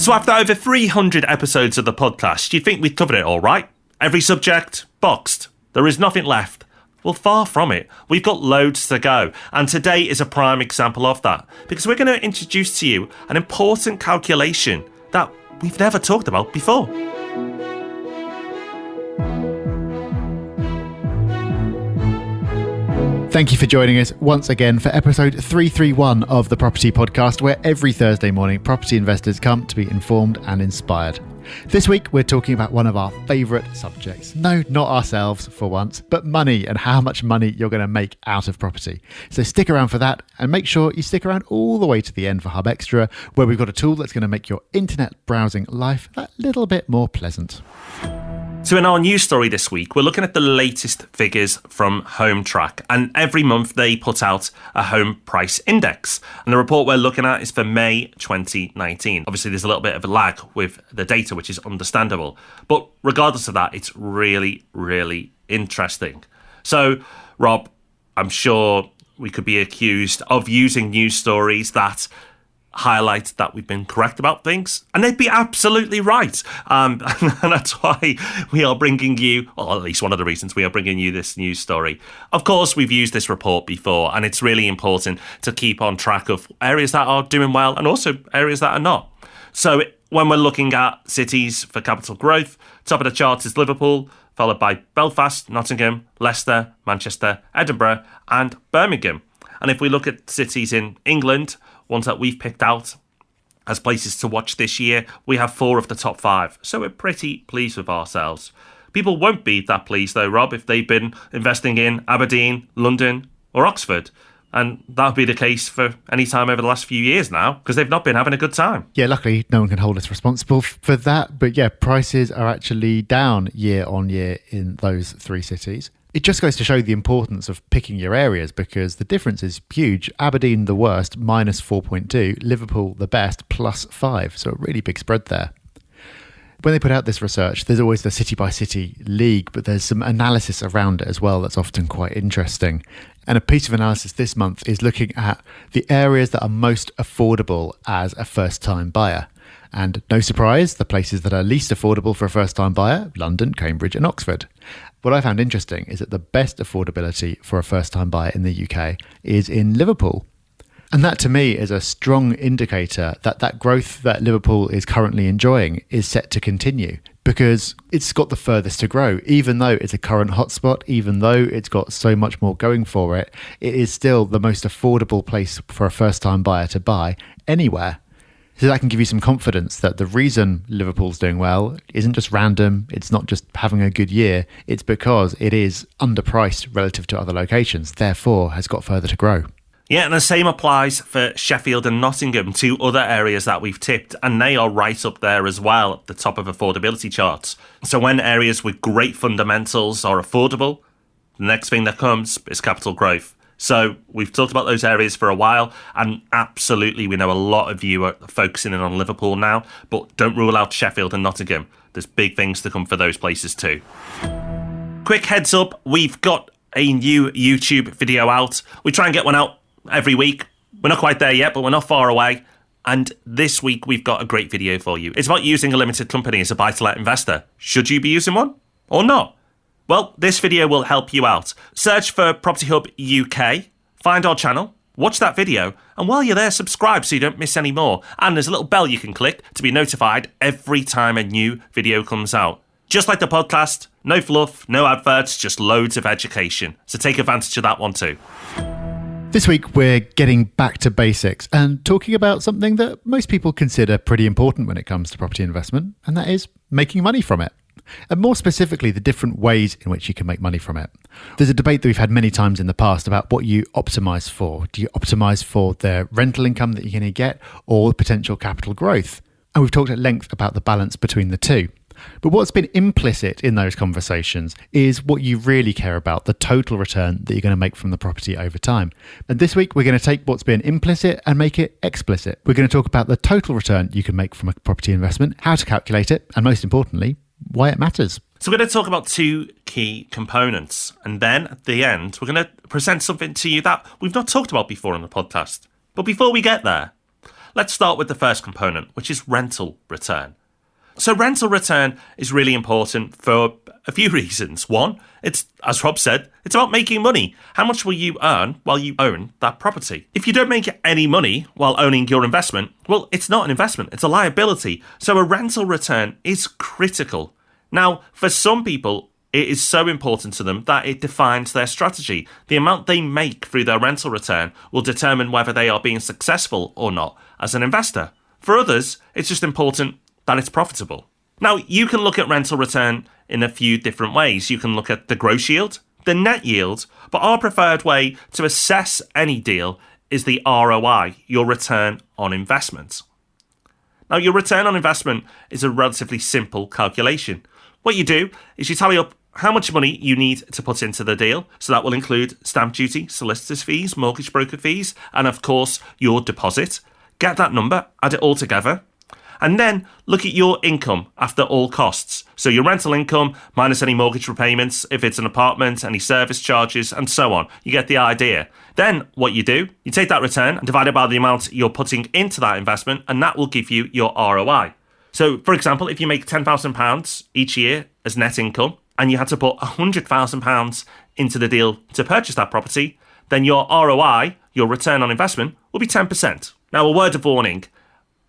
So after over 300 episodes of the podcast, you'd think we've covered it all, right? Every subject, boxed. There is nothing left. Well, far from it. We've got loads to go. And today is a prime example of that. Because we're going to introduce to you an important calculation that we've never talked about before. Thank you for joining us once again for episode 331 of the Property Podcast, where every Thursday morning property investors come to be informed and inspired. This week, we're talking about one of our favourite subjects. No, not ourselves for once, but money and how much money you're going to make out of property. So stick around for that and make sure you stick around all the way to the end for Hub Extra, where we've got a tool that's going to make your internet browsing life that little bit more pleasant. So in our news story this week, we're looking at the latest figures from Home Track, and every month they put out a home price index. And the report we're looking at is for May 2019. Obviously, there's a little bit of a lag with the data, which is understandable. But regardless of that, it's really, really interesting. So, Rob, I'm sure we could be accused of using news stories that highlight that we've been correct about things, and they'd be absolutely right. And that's why we are bringing you, or at least one of the reasons we are bringing you this news story. Of course, we've used this report before, and it's really important to keep on track of areas that are doing well and also areas that are not. So when we're looking at cities for capital growth, top of the chart is Liverpool, followed by Belfast, Nottingham, Leicester, Manchester, Edinburgh, and Birmingham. And if we look at cities in England, ones that we've picked out as places to watch this year, we have 4 of the top 5. So we're pretty pleased with ourselves. People won't be that pleased though, Rob, if they've been investing in Aberdeen, London or Oxford. And that would be the case for any time over the last few years now, because they've not been having a good time. Yeah, luckily no one can hold us responsible for that. But yeah, prices are actually down year on year in those 3 cities. It just goes to show the importance of picking your areas, because the difference is huge. Aberdeen, the worst, minus 4.2. Liverpool, the best, plus 5. So a really big spread there. When they put out this research, there's always the city by city league, but there's some analysis around it as well that's often quite interesting. And a piece of analysis this month is looking at the areas that are most affordable as a first-time buyer. And no surprise, the places that are least affordable for a first-time buyer, London, Cambridge and Oxford. What I found interesting is that the best affordability for a first-time buyer in the UK is in Liverpool. And that to me is a strong indicator that that growth that Liverpool is currently enjoying is set to continue, because it's got the furthest to grow. Even though it's a current hotspot, even though it's got so much more going for it, it is still the most affordable place for a first-time buyer to buy anywhere. So that can give you some confidence that the reason Liverpool's doing well isn't just random, it's not just having a good year, it's because it is underpriced relative to other locations, therefore has got further to grow. Yeah, and the same applies for Sheffield and Nottingham, 2 other areas that we've tipped, and they are right up there as well at the top of affordability charts. So when areas with great fundamentals are affordable, the next thing that comes is capital growth. So we've talked about those areas for a while, and absolutely we know a lot of you are focusing in on Liverpool now, but don't rule out Sheffield and Nottingham. There's big things to come for those places too. Quick heads up, we've got a new YouTube video out. We try and get one out every week. We're not quite there yet, but we're not far away. And this week we've got a great video for you. It's about using a limited company as a buy-to-let investor. Should you be using one or not? Well, this video will help you out. Search for Property Hub UK, find our channel, watch that video, and while you're there, subscribe so you don't miss any more. And there's a little bell you can click to be notified every time a new video comes out. Just like the podcast, no fluff, no adverts, just loads of education. So take advantage of that one too. This week, we're getting back to basics and talking about something that most people consider pretty important when it comes to property investment, and that is making money from it. And more specifically, the different ways in which you can make money from it. There's a debate that we've had many times in the past about what you optimise for. Do you optimise for the rental income that you're going to get or the potential capital growth? And we've talked at length about the balance between the two. But what's been implicit in those conversations is what you really care about, the total return that you're going to make from the property over time. And this week, we're going to take what's been implicit and make it explicit. We're going to talk about the total return you can make from a property investment, how to calculate it, and most importantly, why it matters. So we're going to talk about 2 key components. And then at the end, we're going to present something to you that we've not talked about before on the podcast. But before we get there, Let's start with the first component, which is rental return. So rental return is really important for a few reasons. One, it's, as Rob said, it's about making money. How much will you earn while you own that property? If you don't make any money while owning your investment, well, it's not an investment, it's a liability. So a rental return is critical. Now, for some people, it is so important to them that it defines their strategy. The amount they make through their rental return will determine whether they are being successful or not as an investor. For others, it's just important that it's profitable. Now, you can look at rental return in a few different ways. You can look at the gross yield, the net yield, but our preferred way to assess any deal is the ROI, your return on investment. Now, your return on investment is a relatively simple calculation. What you do is you tally up how much money you need to put into the deal. So that will include stamp duty, solicitor's fees, mortgage broker fees, and of course, your deposit. Get that number, add it all together, and then look at your income after all costs. So your rental income minus any mortgage repayments, if it's an apartment, any service charges, and so on. You get the idea. Then what you do, you take that return and divide it by the amount you're putting into that investment, and that will give you your ROI. So, for example, if you make £10,000 each year as net income, and you had to put £100,000 into the deal to purchase that property, then your ROI, your return on investment, will be 10%. Now, a word of warning,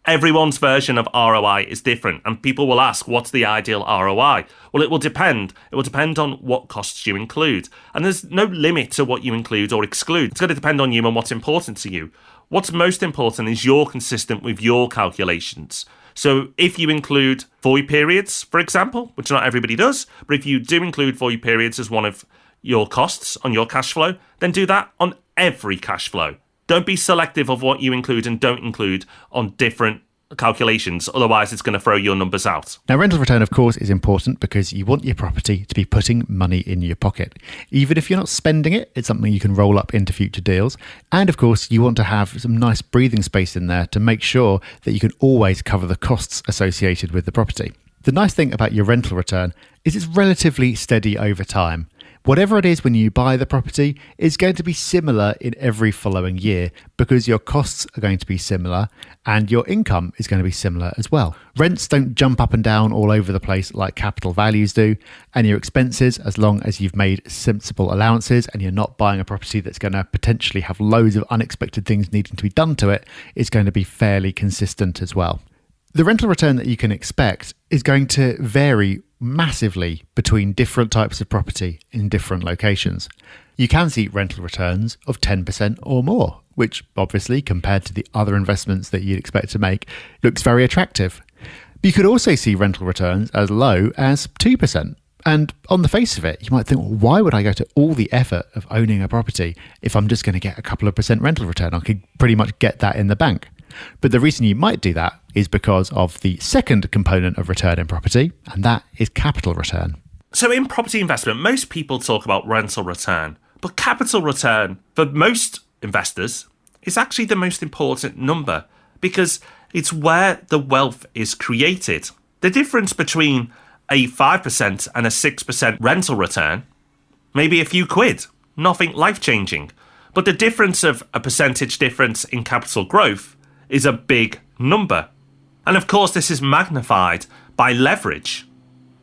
everyone's version of ROI is different, and people will ask, what's the ideal ROI? Well, it will depend. It will depend on what costs you include. And there's no limit to what you include or exclude. It's going to depend on you and what's important to you. What's most important is you're consistent with your calculations. So if you include void periods, for example, which not everybody does, but if you do include void periods as one of your costs on your cash flow, then do that on every cash flow. Don't be selective of what you include and don't include on different calculations. Otherwise, it's going to throw your numbers out. Now, rental return, of course, is important because you want your property to be putting money in your pocket. Even if you're not spending it, it's something you can roll up into future deals. And of course, you want to have some nice breathing space in there to make sure that you can always cover the costs associated with the property. The nice thing about your rental return is it's relatively steady over time. Whatever it is when you buy the property is going to be similar in every following year because your costs are going to be similar and your income is going to be similar as well. Rents don't jump up and down all over the place like capital values do, and your expenses, as long as you've made sensible allowances and you're not buying a property that's going to potentially have loads of unexpected things needing to be done to it, is going to be fairly consistent as well. The rental return that you can expect is going to vary massively between different types of property in different locations. You can see rental returns of 10% or more, which obviously, compared to the other investments that you'd expect to make, looks very attractive. But you could also see rental returns as low as 2%. And on the face of it, you might think, well, why would I go to all the effort of owning a property if I'm just going to get a couple of percent rental return? I could pretty much get that in the bank. But the reason you might do that is because of the second component of return in property, and that is capital return. So in property investment, most people talk about rental return, but capital return for most investors is actually the most important number because it's where the wealth is created. The difference between a 5% and a 6% rental return may be a few quid, nothing life-changing. But the difference of a percentage difference in capital growth is a big number. And of course, this is magnified by leverage.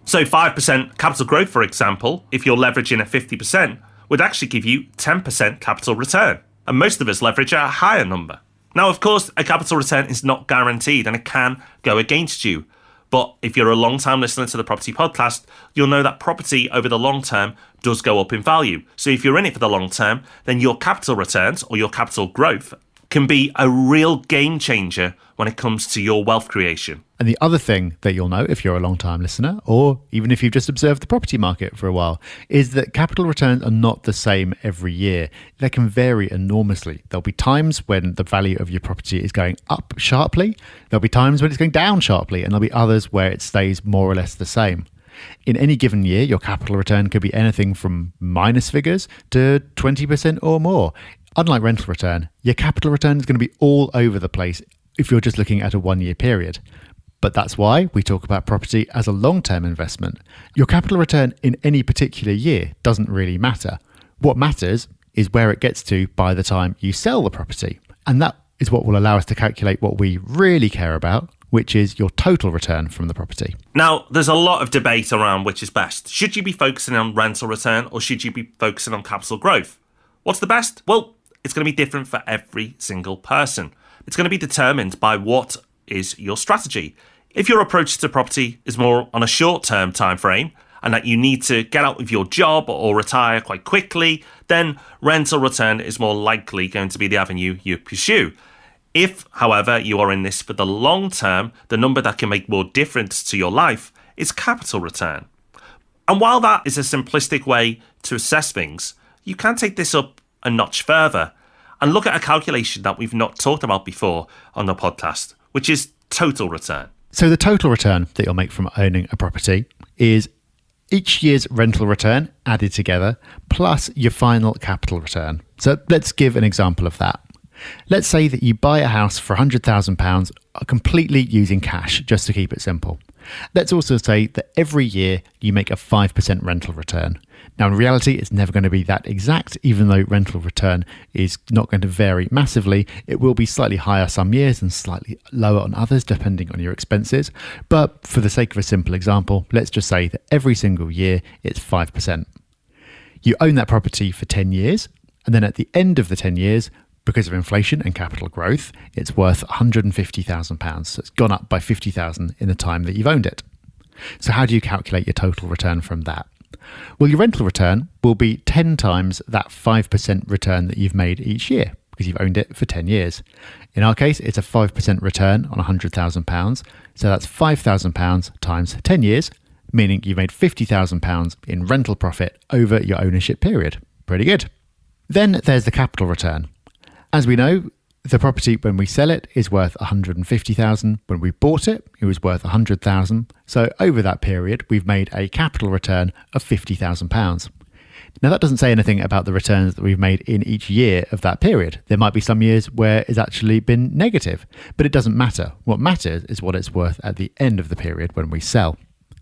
So 5% capital growth, for example, if you're leveraging at 50%, would actually give you 10% capital return. And most of us leverage at a higher number. Now, of course, a capital return is not guaranteed and it can go against you. But if you're a long-time listener to the Property Podcast, you'll know that property over the long term does go up in value. So if you're in it for the long term, then your capital returns or your capital growth can be a real game changer when it comes to your wealth creation. And the other thing that you'll know if you're a long-time listener, or even if you've just observed the property market for a while, is that capital returns are not the same every year. They can vary enormously. There'll be times when the value of your property is going up sharply. There'll be times when it's going down sharply, and there'll be others where it stays more or less the same. In any given year, your capital return could be anything from minus figures to 20% or more. Unlike rental return, your capital return is going to be all over the place if you're just looking at a 1-year period. But that's why we talk about property as a long-term investment. Your capital return in any particular year doesn't really matter. What matters is where it gets to by the time you sell the property. And that is what will allow us to calculate what we really care about, which is your total return from the property. Now, there's a lot of debate around which is best. Should you be focusing on rental return or should you be focusing on capital growth? What's the best? Well, it's going to be different for every single person. It's going to be determined by what is your strategy. If your approach to property is more on a short-term time frame and that you need to get out of your job or retire quite quickly, then rental return is more likely going to be the avenue you pursue. If, however, you are in this for the long term, the number that can make more difference to your life is capital return. And while that is a simplistic way to assess things, you can take this up a notch further and look at a calculation that we've not talked about before on the podcast, which is total return. So the total return that you'll make from owning a property is each year's rental return added together plus your final capital return. So let's give an example of that. Let's say that you buy a house for £100,000 completely using cash, just to keep it simple. Let's also say that every year you make a 5% rental return. Now, in reality, it's never going to be that exact, even though rental return is not going to vary massively. It will be slightly higher some years and slightly lower on others, depending on your expenses. But for the sake of a simple example, let's just say that every single year it's 5%. You own that property for 10 years, and then at the end of the 10 years, because of inflation and capital growth, it's worth £150,000. So it's gone up by £50,000 in the time that you've owned it. So how do you calculate your total return from that? Well, your rental return will be 10 times that 5% return that you've made each year because you've owned it for 10 years. In our case, it's a 5% return on £100,000. So that's £5,000 times 10 years, meaning you've made £50,000 in rental profit over your ownership period. Pretty good. Then there's the capital return. As we know, the property when we sell it is worth £150,000. When we bought it, it was worth £100,000. So over that period, we've made a capital return of £50,000. Now that doesn't say anything about the returns that we've made in each year of that period. There might be some years where it's actually been negative, but it doesn't matter. What matters is what it's worth at the end of the period when we sell.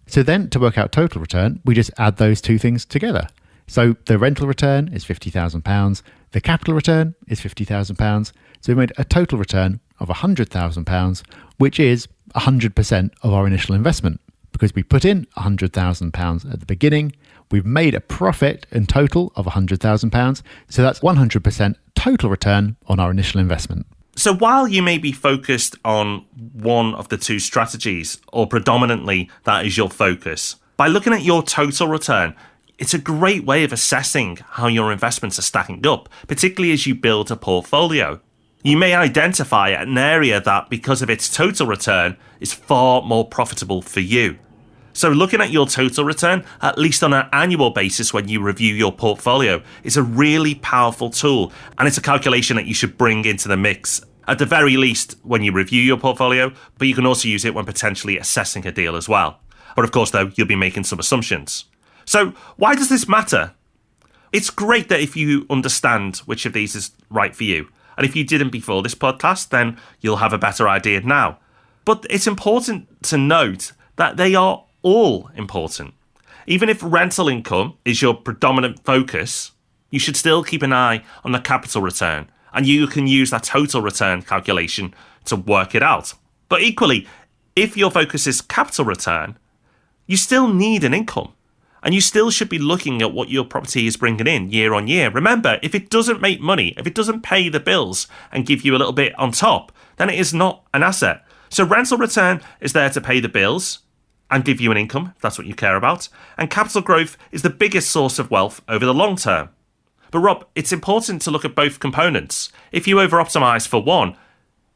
So then to work out total return, we just add those two things together. So the rental return is £50,000. The capital return is £50,000. So we made a total return of £100,000, which is 100% of our initial investment. Because we put in £100,000 at the beginning, we've made a profit in total of £100,000. So that's 100% total return on our initial investment. So while you may be focused on one of the two strategies, or predominantly that is your focus, by looking at your total return, it's a great way of assessing how your investments are stacking up, particularly as you build a portfolio. You may identify an area that, because of its total return, is far more profitable for you. So looking at your total return, at least on an annual basis when you review your portfolio, is a really powerful tool, and it's a calculation that you should bring into the mix, at the very least when you review your portfolio, but you can also use it when potentially assessing a deal as well. But of course, though, you'll be making some assumptions. So why does this matter? It's great that if you understand which of these is right for you. And if you didn't before this podcast, then you'll have a better idea now. But it's important to note that they are all important. Even if rental income is your predominant focus, you should still keep an eye on the capital return. And you can use that total return calculation to work it out. But equally, if your focus is capital return, you still need an income. And you still should be looking at what your property is bringing in year on year. Remember, if it doesn't make money, if it doesn't pay the bills and give you a little bit on top, then it is not an asset. So rental return is there to pay the bills and give you an income, if that's what you care about. And capital growth is the biggest source of wealth over the long term. But Rob, it's important to look at both components. If you over-optimise for one,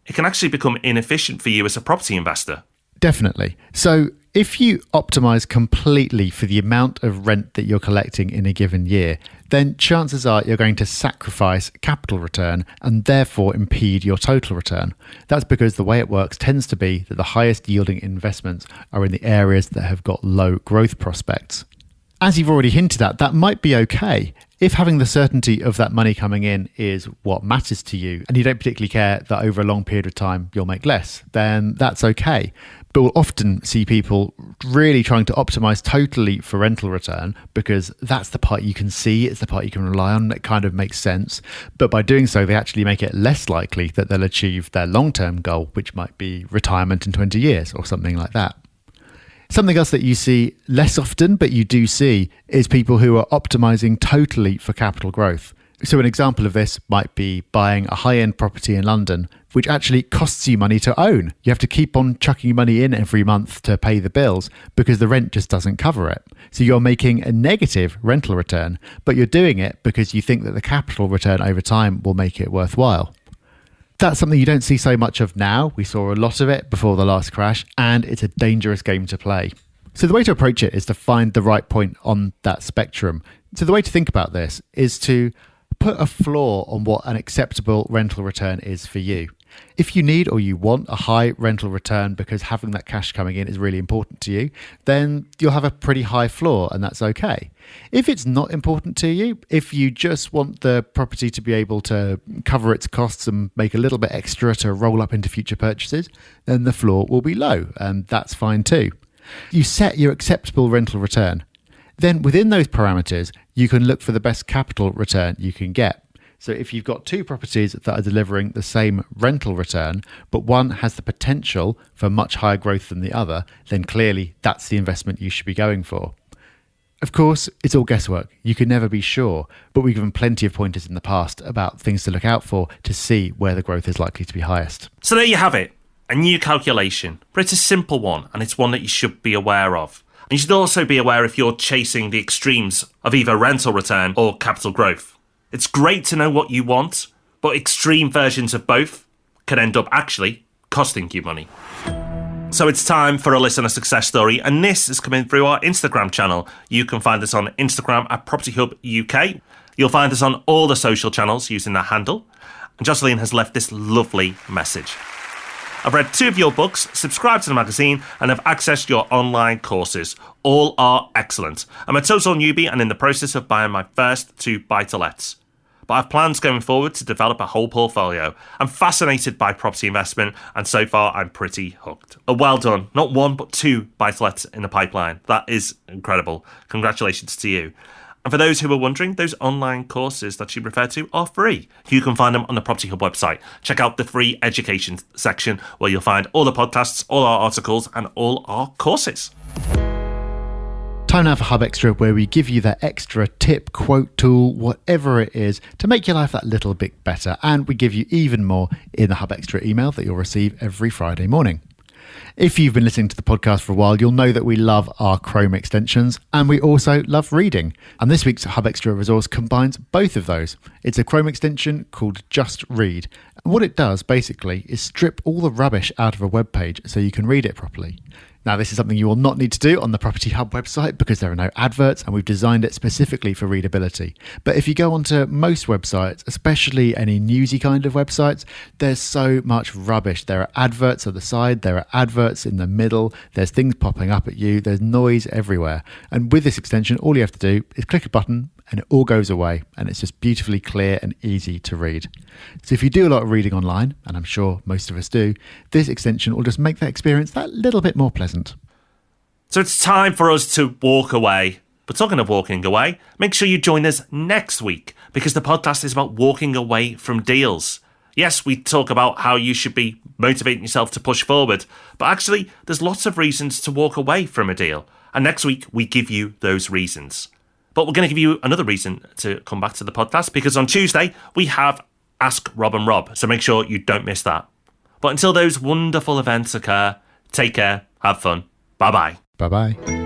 it can actually become inefficient for you as a property investor. Definitely. So if you optimize completely for the amount of rent that you're collecting in a given year, then chances are you're going to sacrifice capital return and therefore impede your total return. That's because the way it works tends to be that the highest yielding investments are in the areas that have got low growth prospects. As you've already hinted at, that might be okay. If having the certainty of that money coming in is what matters to you, and you don't particularly care that over a long period of time you'll make less, then that's okay. But we'll often see people really trying to optimize totally for rental return because that's the part you can see, it's the part you can rely on, it kind of makes sense. But by doing so, they actually make it less likely that they'll achieve their long-term goal, which might be retirement in 20 years or something like that. Something else that you see less often, but you do see, is people who are optimizing totally for capital growth. So an example of this might be buying a high-end property in London, which actually costs you money to own. You have to keep on chucking money in every month to pay the bills because the rent just doesn't cover it. So you're making a negative rental return, but you're doing it because you think that the capital return over time will make it worthwhile. That's something you don't see so much of now. We saw a lot of it before the last crash, and it's a dangerous game to play. So the way to approach it is to find the right point on that spectrum. So the way to think about this is to put a floor on what an acceptable rental return is for you. If you need or you want a high rental return because having that cash coming in is really important to you, then you'll have a pretty high floor and that's okay. If it's not important to you, if you just want the property to be able to cover its costs and make a little bit extra to roll up into future purchases, then the floor will be low and that's fine too. You set your acceptable rental return. Then within those parameters, you can look for the best capital return you can get. So if you've got two properties that are delivering the same rental return, but one has the potential for much higher growth than the other, then clearly that's the investment you should be going for. Of course, it's all guesswork. You can never be sure, but we've given plenty of pointers in the past about things to look out for to see where the growth is likely to be highest. So there you have it, a new calculation, but it's a simple one and it's one that you should be aware of. And you should also be aware if you're chasing the extremes of either rental return or capital growth. It's great to know what you want, but extreme versions of both can end up actually costing you money. So it's time for a listener success story, and this is coming through our Instagram channel. You can find us on Instagram at Property Hub UK. You'll find us on all the social channels using that handle. And Jocelyn has left this lovely message. I've read 2 of your books, subscribed to the magazine, and have accessed your online courses. All are excellent. I'm a total newbie and in the process of buying my first 2 buy-to-lets. But I have plans going forward to develop a whole portfolio. I'm fascinated by property investment, and so far I'm pretty hooked. Well done. Not 1, but 2 buy-to-lets in the pipeline. That is incredible. Congratulations to you. And for those who are wondering, those online courses that you refer to are free. You can find them on the Property Hub website. Check out the free education section where you'll find all the podcasts, all our articles, and all our courses. Time now for Hub Extra, where we give you that extra tip, quote, tool, whatever it is, to make your life that little bit better. And we give you even more in the Hub Extra email that you'll receive every Friday morning. If you've been listening to the podcast for a while, you'll know that we love our Chrome extensions and we also love reading. And this week's Hub Extra resource combines both of those. It's a Chrome extension called Just Read. And what it does basically is strip all the rubbish out of a web page so you can read it properly. Now, this is something you will not need to do on the Property Hub website because there are no adverts and we've designed it specifically for readability. But if you go onto most websites, especially any newsy kind of websites, there's so much rubbish. There are adverts at the side, there are adverts in the middle, there's things popping up at you, there's noise everywhere. And with this extension, all you have to do is click a button and it all goes away, and it's just beautifully clear and easy to read. So if you do a lot of reading online, and I'm sure most of us do, this extension will just make that experience that little bit more pleasant. So it's time for us to walk away. But talking of walking away, make sure you join us next week because the podcast is about walking away from deals. Yes, we talk about how you should be motivating yourself to push forward, but actually there's lots of reasons to walk away from a deal. And next week we give you those reasons. But we're going to give you another reason to come back to the podcast because on Tuesday we have Ask Rob and Rob. So make sure you don't miss that. But until those wonderful events occur, take care, have fun. Bye-bye. Bye-bye.